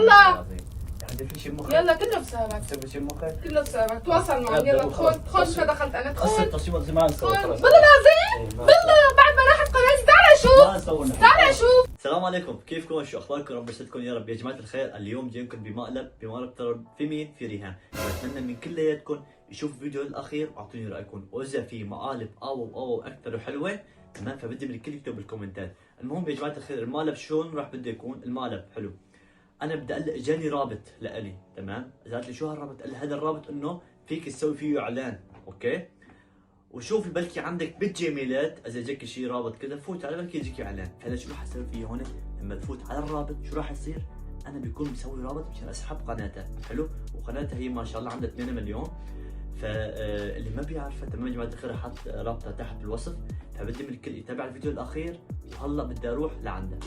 يلا يعني في شيء مخك. يلا كله بسببك. في شيء مخك. كله بسببك. تواصل معي. يلا ادخل شو دخلت انا. قصة ادخل. تصوير زمان سوى ادخل. خلاص. بالله العظيم. بالله بعد ما راحت قناتي. تعال ما شوف. سوينا. تعال شوف. السلام عليكم، كيفكم؟ شو اخباركم؟ رب يسعدكم يا رب يا جماعه الخير. اليوم جايكم بمقلب ترى في مين؟ في ريهام. بتمنى من كلياتكم يشوفوا الفيديو الاخير واعطوني رايكم، واذا في مقالب او اكثر وحلوه تمام فبدي من الكل يكتب بالكومنتات. المهم يا جماعه الخير، المقلب شلون راح بده يكون؟ المقلب حلو. انا بدي اقلق، جاني رابط لإلي تمام، قالت لي شو هالرابط؟ قال لي هذا الرابط انه فيك تسوي فيه اعلان، اوكي؟ وشوف بلكي عندك بالجيميلات اذا جاك شيء رابط كذا فوت على بلكي يجيك اعلان. هلا شو راح اسوي فيه هون؟ لما تفوت على الرابط شو راح يصير؟ انا بيكون مسوي رابط مشان اسحب قناتها، حلو؟ وقناتها هي ما شاء الله عندها 2 مليون. فاللي ما بيعرفها تمام يا جماعه الخير حط رابطها تحت بالوصف، فبدي من الكل يتابع الفيديو الاخير. وهلا بدي اروح لعندها.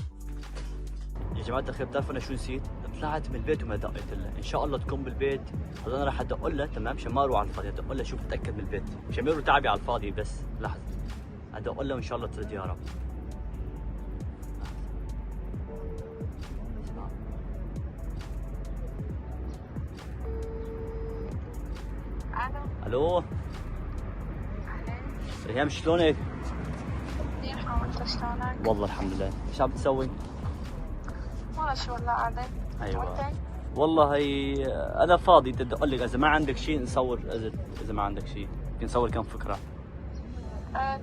يا جماعه الخير بتعرفوا انا شو نسيت؟ طلعت من البيت وما دقيت لها، ان شاء الله تكون بالبيت. هلا انا راح ادق لها تمام مشان ما اروح على الفاضي، ادق لها شوف اتاكد من البيت مشان ما يروح تعبي على الفاضي. بس لحظه ادق لها وان شاء الله ترد يا رب. الو ريهام شلونك؟ منيح وانت شلونك؟ والله الحمد لله. ايش عم تسوي؟ ولا شو ولا قاعدة. ايوه وانت؟ والله هي انا فاضي، بدي اقول لك اذا ما عندك شيء نصور، اذا ما عندك شيء بدي نصور كم فكره.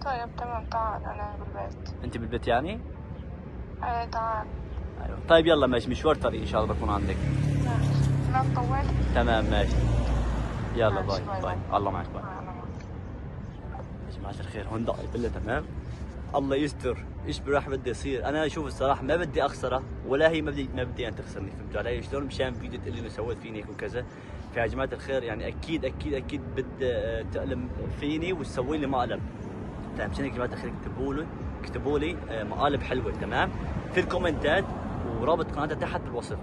طيب تمام تعال انا بالبيت. انت بالبيت يعني؟ تعال. ايوه طيب يلا ماشي، مشوار طريق ان شاء الله بكون عندك. ما تطول؟ تمام ماشي. يلا ماشي، باي باي. الله معك باي. يا جماعة الخير هون دقيت لها تمام. الله يستر ايش راح بدي يصير. انا اشوف الصراحه ما بدي اخسرها ولا هي ما بدي ان تخسرني، فهمتوا علي شلون؟ مشان فيديو تقول لي انه سويت فيني هيك وكذا. فيا جماعه الخير يعني اكيد بدي تقلم فيني وتسوي لي مقلب. تمام مشان هيك يا جماعه الخير اكتبوا لي مقالب حلوه تمام في الكومنتات، ورابط قناتها تحت بالوصف.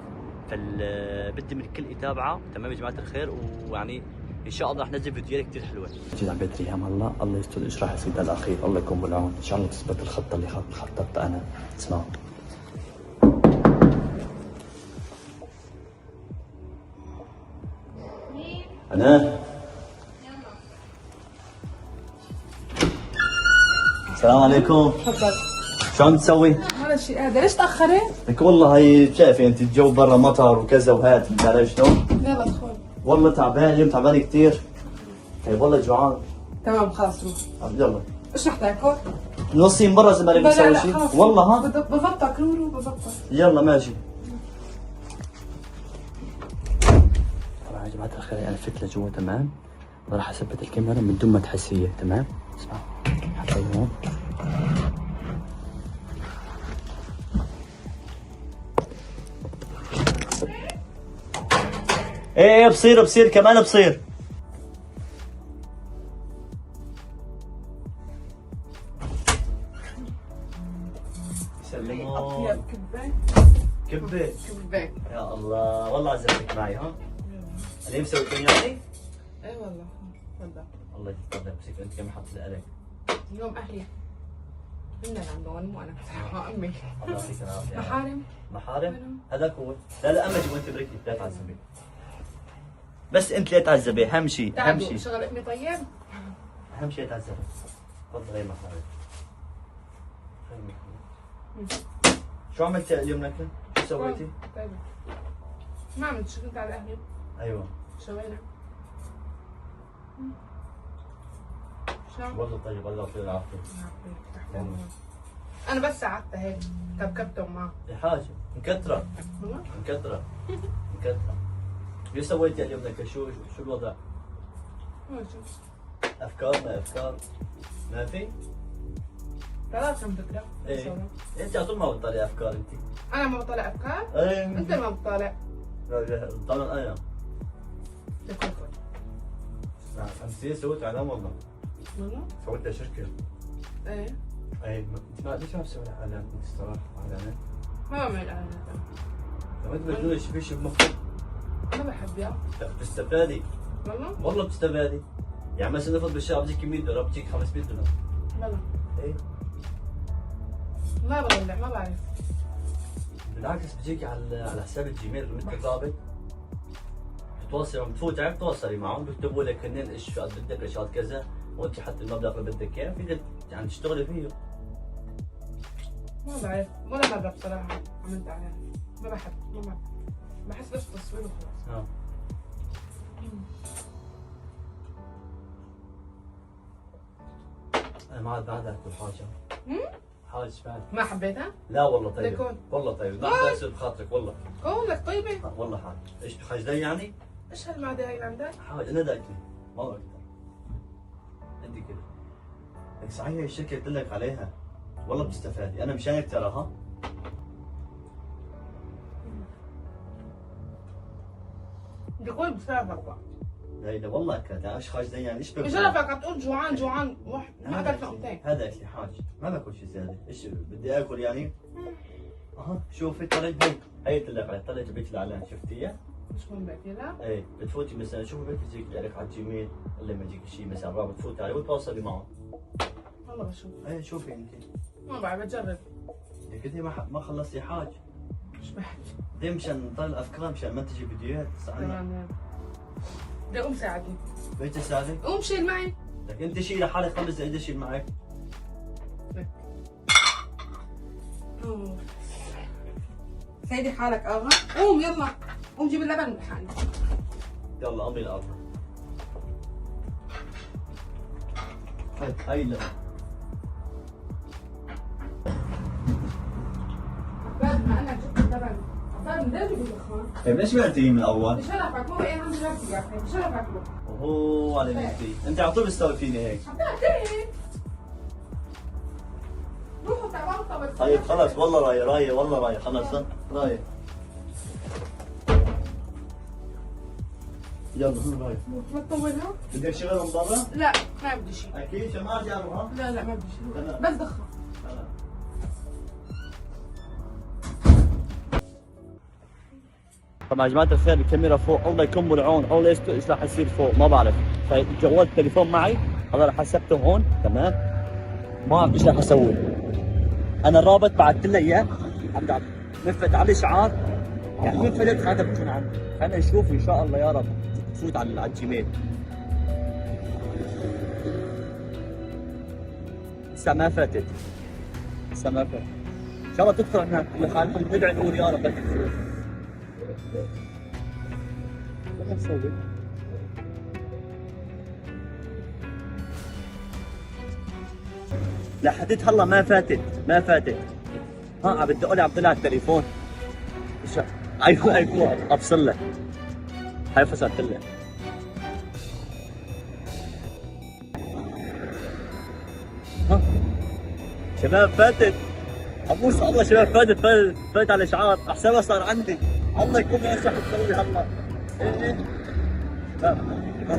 بدي من الكل يتابعها تمام يا جماعه الخير. ويعني ان شاء الله رح ننزل فيديوهات كثير حلوه. جيت على بيت ريهام هلا، الله يستر ايش راح يصير بالاخير، الله يكون بالعون. ان شاء الله تثبت الخطه اللي خططتها انا. اسمعوا انا. السلام عليكم. تفضل. شو عم تسوي؟ ولا شيء قاعدة. ليش تأخرت؟ لك والله هي شايفه انت الجو برا مطر وكذا وهات انت علي شلون؟ يلا ادخل. والله تعبان اليوم، تعبان كثير. طيب والله جوعان. تمام خلاص روح. يلا ايش رح تاكل؟ نصين برا اذا ما بدك تسوي شيء. خلاص. والله ها؟ بظبطك رورو بظبطك. يلا ماشي. طبعا يا جماعة الخير انا فت لجوا تمام، وراح اثبت الكاميرا من دون ما تحس هي تمام. اسمع حطي هون. ايه بصير كمان بصير. سلموا. اطيب كبة. كبة. كبة. يا الله والله عزمتك معي ها؟ اليوم سويت يعني؟ اي والله. تفضل. الله يتفضل. بس انت كم حط لك؟ اليوم اهلي. هم اللي عندهم مو انا بصراحة. امي. الله يعطيك العافية. محارم. محارم؟ هذاك هو. لا اما جوا انت بريك لا تعذبي. بس انت لا تعذبي، اهم شيء اهم شيء. شغل امي طيب؟ اهم شيء تعذبي. تفضلي يا محارم. شو عملتي اليوم نكهة؟ شو سويتي؟ طيب. ما عملت شو كنت على اهلي. ايوه. سوينا. شو؟ والله طيب الله يعطيه العافية. انا بس ساعدتها هيك كبكبتهم معه. يا حاجة مكترة. والله؟ مكترة. شو سويتي اليوم نكهة؟ شو الوضع؟ ماشي. افكار ما في؟ طلع كم فكرة؟ ايه انت على طول ما بتطلعي افكار انت. انا ما بطلع افكار؟ ايه انت ما بتطلع. طلع انا. لكل امسيه سويت اعلان والله. والله؟ سويت لها شركة. ايه. ايه انت ما ليش عم تسوي اعلان؟ انت الصراحة اعلانات. ما بعمل اعلانات. طب انت بتقولي في شيء بمخك؟ ما بحب يا. لا بتستفادي. والله بتستفادي. يعني مثلا نفرض بالشهر بجيك 100 دولار بجيك 500 دولار. والله. ايه ما بطلع ما بعرف. بالعكس بتجيكي على حساب الجيميل مثل الرابط، بتوصلي بتفوتي عليه بتوصلي معهم بيكتبوا لك هن ايش قد بدك ايش قد كذا، وانت حتى المبلغ اللي بدك اياه فيك يعني تشتغلي فيه. ما بعرف ولا مرة بصراحة عملت عليها، ما بحب بحس بس تصوير وخلاص. انا ما عاد اكل حاجه. حاجه بعد ما حبيتها؟ لا والله طيب. ليكون. والله طيب، لا بس بخاطرك والله. قول لك طيبة. والله حاج ايش خجلان يعني؟ ايش هالمعدة هاي اللي عندك؟ حاج انا دايتي ما اقدر عندي كذا. لك صحيح هي الشركه قلت لك عليها والله بتستفادي، انا مشانك تراها. بيقول بشرفك بقى. لا لا والله كذا ايش خاجلان يعني ايش بك؟ بشرفك عم تقول جوعان جوعان ما اكلت لقمتين. هذا اكلي حاج ما باكل شيء زياده، ايش بدي اكل يعني؟ اها شوفي طلع هي قلت لك عليها، طلع جبت الاعلان شفتيها؟ مش مهم بحكي لها؟ ايه بتفوتي مثلا شوفي بتجيك لك على الجيميل اللي ما يجيك شيء مثلا رابط بتفوتي عليه وتواصلي معه. والله بشوف. ايه شوفي انت. ما بعرف بجرب. لك انت ما خلصتي حاج. مش بحكي. ليه مشان نطلع الافكار مشان ما تجي فيديوهات صحيح. تمام. بدي اقوم ساعدني. بدك تساعدك؟ قوم شيل معي. لك انت شيل لحالك 5 دقائق بدي اشيل معك. سيدي حالك اغا، قوم يلا، قوم جيب اللبن والحالي. يلا امي الارض. هاي اللبن. بعد ما انا جبت اللبن، عبال مدرب بالدخان. طيب ليش ما قلتي من الاول؟ بشرفك مو ايه عم جربتي يا اخي، بشرفك له. اوه على نفسي، انت على طول بتسوي فيني هيك. عم تعترف. روحوا تعالوا طبعا. طيب خلص والله رايه والله رايه خلص رايه. يلا رايه. ما تطولها؟ بدك شغل من برا؟ لا ما بدي شيء. اكيد عشان ما ارجع ها؟ لا ما بدي شيء، لا. بس دخن. طبعا يا جماعه الخير الكاميرا فوق الله يكون بالعون او ايش راح يصير فوق ما بعرف. فجوال التليفون معي هذا راح حسبته هون تمام. ما بعرف ايش راح اسوي. انا الرابط بعثت له اياه عم نفت على اشعار يعني من فتت هذا بكون عندي. خلينا نشوف ان شاء الله يا رب تفوت على الجيميل. لسه ما فاتت ان شاء الله تدخل هناك اللي خالفهم ندعي نقول يا رب تفوت. شو نسوي؟ لحديت هلا ما فاتت ها عم بدق لي عم طلع التليفون. ايوه افصل لك هاي فصلت لك. ها شباب فاتت ابوس الله شباب فاتت على الاشعار حسابها صار عندي. الله يكون ايش رح تسوي هلا. لا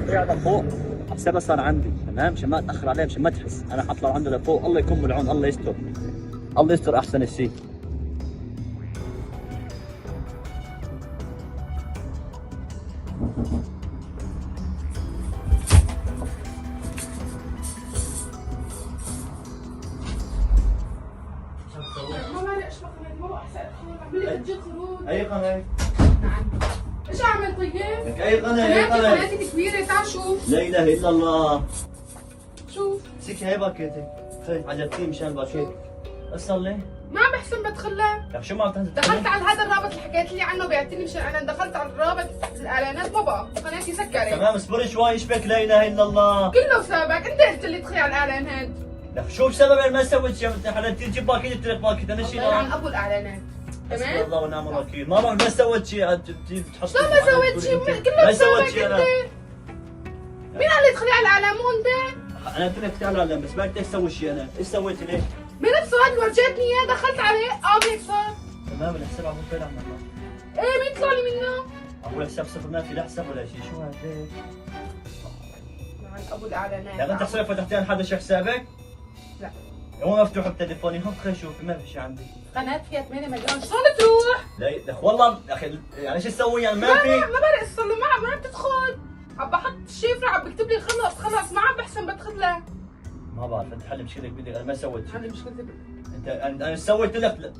طلع لفوق حسابها صار عندي تمام مشان ما اتاخر عليه مشان ما تحس. انا حطلع عنده لفوق الله يكون بالعون الله يستر. الله يستر احسن شيء. اي قناة؟ ايش اعمل طيب؟ لك اي قناة؟ قناتي كبيرة تعال شوف. لا اله الا الله. شوف سكي هاي باكيتك. خلي عجبتني مشان الباكيت. اصلي؟ ما عم بحسن بدخلها. لك شو ما عم تنزل؟ دخلت على هذا الرابط اللي حكيت لي عنه بعتني مشان انا دخلت على الرابط الاعلانات ما بقى قناتي سكرت. تمام اصبري شوي ايش بك لا اله الا الله. كله بسببك انت قلت لي ادخلي على الاعلانات. لك شو بسبب انا ما سويت شيء انت حلال تجيب باكيت قلت لك باكيت انا شيء. الله يلعن ابو الاعلانات. حسبي تمام؟ الله ونعم الوكيل. ما سويت شيء تحصل. لا ما سويت شيء كله ما سويت بسببك شيء انت. انا. مين قال لي ادخلي على الاعلان مو انت؟ انا قلت لك تعال على بس ما قلت لك سوي شيء انا. ايش سويت ليه؟ بنفسه هذا ورجيتني اياه دخلت عليه هيك صار. تمام الحساب عم طلع منه. ايه مين طلع لي منه؟ ابو الحساب صفر ما في لا حساب ولا شيء. شو هذا؟ لعن ابو الاعلانات. يعني انت حسابك فتحتي عن حدا شو حسابك؟ لا هو مفتوح بتليفوني هون خلينا نشوف ما في شيء عندي. قناة فيها 8 مليون شلون تروح؟ لا يا اخي والله يا اخي يعني ايش تسوي يعني ما لا في. ما برق الصلة ما عم تدخل. عم بحط الشفرة عم بكتب لي خلص ما عم بحسن بدخلها. ما بعرف انت حل مشكلتك بدك انا ما سويت شيء. حل مشكلتك. انت انا سويت لك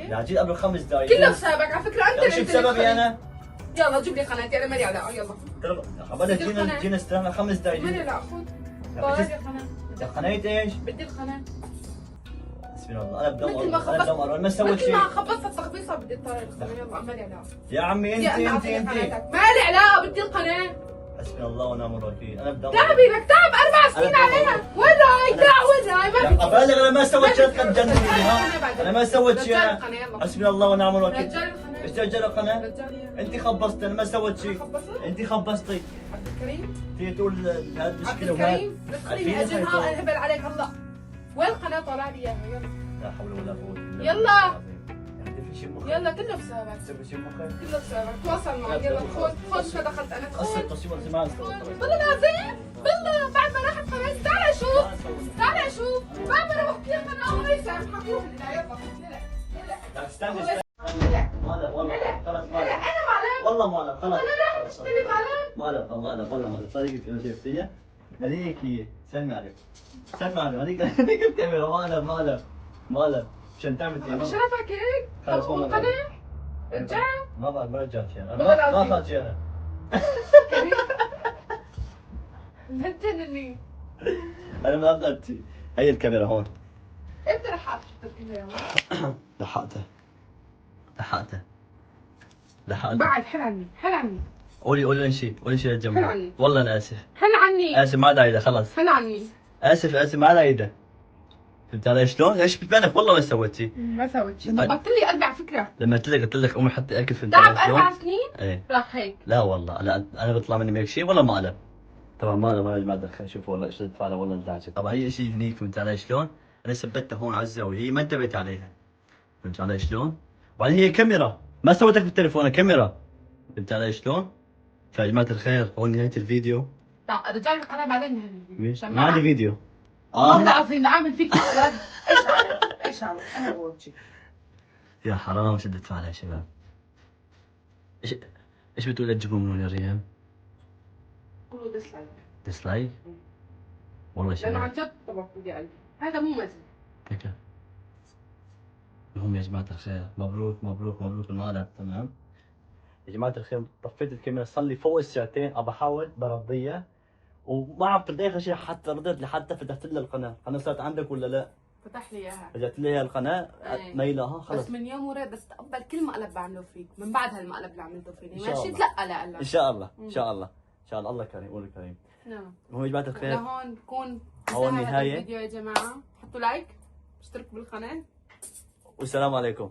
لا جيت قبل 5 دقائق. كله بسببك على فكره، انت طيب شو بسببي انا؟ يلا جيب لي قناتي، انا مالي علاقه. يلا عبالك جينا استريحنا 5 دقائق. مالي علاقه. خذ طالب يا قناه. قنيت ايش؟ بدي القناه. بسم الله انا بدي مثل ما امر، انا بدي امر، ما سويت مثل شيء. ما خبصت التخبيصه بدي الطالب القناه. يلا مالي علاقه. يا عمي انت يا انت أنا انت قناتك. مالي علاقه، بدي القناه. حسبي الله ونعم الوكيل. انا بدي امر. تعبي لك تعب 4 سنين عليها. وين رايك؟ وين رايك؟ ما في ابالغ انا ما سويت شيء تجنني ها. انا ما سويت شيء. رجال القناه يلا. حسبي الله ونعم الوكيل. رجال القناه. ايش رجال القناه؟ رجال يا انت خبصتي، انا ما سويت شيء. خبصت؟ انت خبصتي. عبد الكريم. تيجي تقول هذا عبد مشكله وهذا. الكريم ادخلي اجلها انهبل عليك الله. وين القناه؟ طلع لي اياها. يلا لا حول ولا قوه الا يلا. بالله. يعني في شيء مخك. يلا كله بسببك. تسوي شيء مخك. كله بسببك. تواصل معي. يلا خذ شو دخلت انا. قصة خذ تصوير زمان. والله العظيم بالله بعد ما راحت خلاص. تعال شوف تعال شوف بعد ما روحت لي انا الله يسامحك. روح لا يلا لا لا استنى لا ما لا والله خلاص ما لا لا انا معلم. والله ما لا خلاص اللي معلم. ما لا والله ما لا صديقك انا شفتيه هذيك هي سلمي عليك سلمي عليك هذيك الكاميرا ما لا مشان تعمل شرفك هيك. خلاص والله القناه رجع. ما رجعت شيء انا والله ما العظيم. اخذت شيء انا مجنني. انا ما اخذت شيء. هي الكاميرا هون. امتى رح اعرف الكاميرا؟ لحقتها بعد حل عني حل عني قولي شيء للجمهور. حلعني. والله انا اسف حل عني اسف ما عاد عيدها خلاص. حل عني. اسف ما عاد عيدها. فهمت علي شلون؟ ايش بتبانك والله ما سويت شيء. ما سويت شيء. ضبطت لي قلبي على فكره. لما قلت لك امي حطي اكل فهمت تعب علي شلون؟ 4 سنين ايه راح هيك. لا والله انا بطلع مني هيك شيء والله ما اعلم. طبعا ما ادخل شوف والله ايش رد فعله والله انزعجت. طبعا هي شيء هنيك فهمت علي شلون؟ انا ثبتها هون على الزاويه هي ما انتبهت عليها. فهمت علي شلون؟ وبعدين هي كاميرا ما سويتك بالتليفون كاميرا. فهمت علي شلون؟ فيا جماعه الخير هون نهايه الفيديو. رجال القناه بعدين ما عندي فيديو. والله العظيم عامل فيك اولاد. ايش عامل؟ انا بقول شيء. يا حرام شدت فعلها يا شباب. ايش بتقول للجمهور يا ريم؟ قولوا ديسلايك. ديسلايك؟ والله لانه عن شباب جد طبق بدي قلبي. هذا مو مزح. هيك المهم يا جماعة الخير مبروك المقلب تمام. يا جماعة الخير طفيت الكاميرا صار لي فوق الساعتين ابى احاول برضيها وما عم ترضي اخر شيء حتى رضيت لحتى فتحت لها القناة. القناة صارت عندك ولا لا؟ فتح لي اياها. فتحت لي القناة إيه. ميلها خلص. بس من يوم ورد بس تقبل كل مقلب بعمله فيك من بعد هالمقلب اللي عملته فيني. إن شاء ماشي الله. تلقى لا ان شاء الله الله كريم الله كريم. نعم. المهم يا جماعة الخير لهون بكون هون انتهى هذا النهاية. الفيديو يا جماعة. حطوا لايك اشتركوا بالقناة. والسلام عليكم.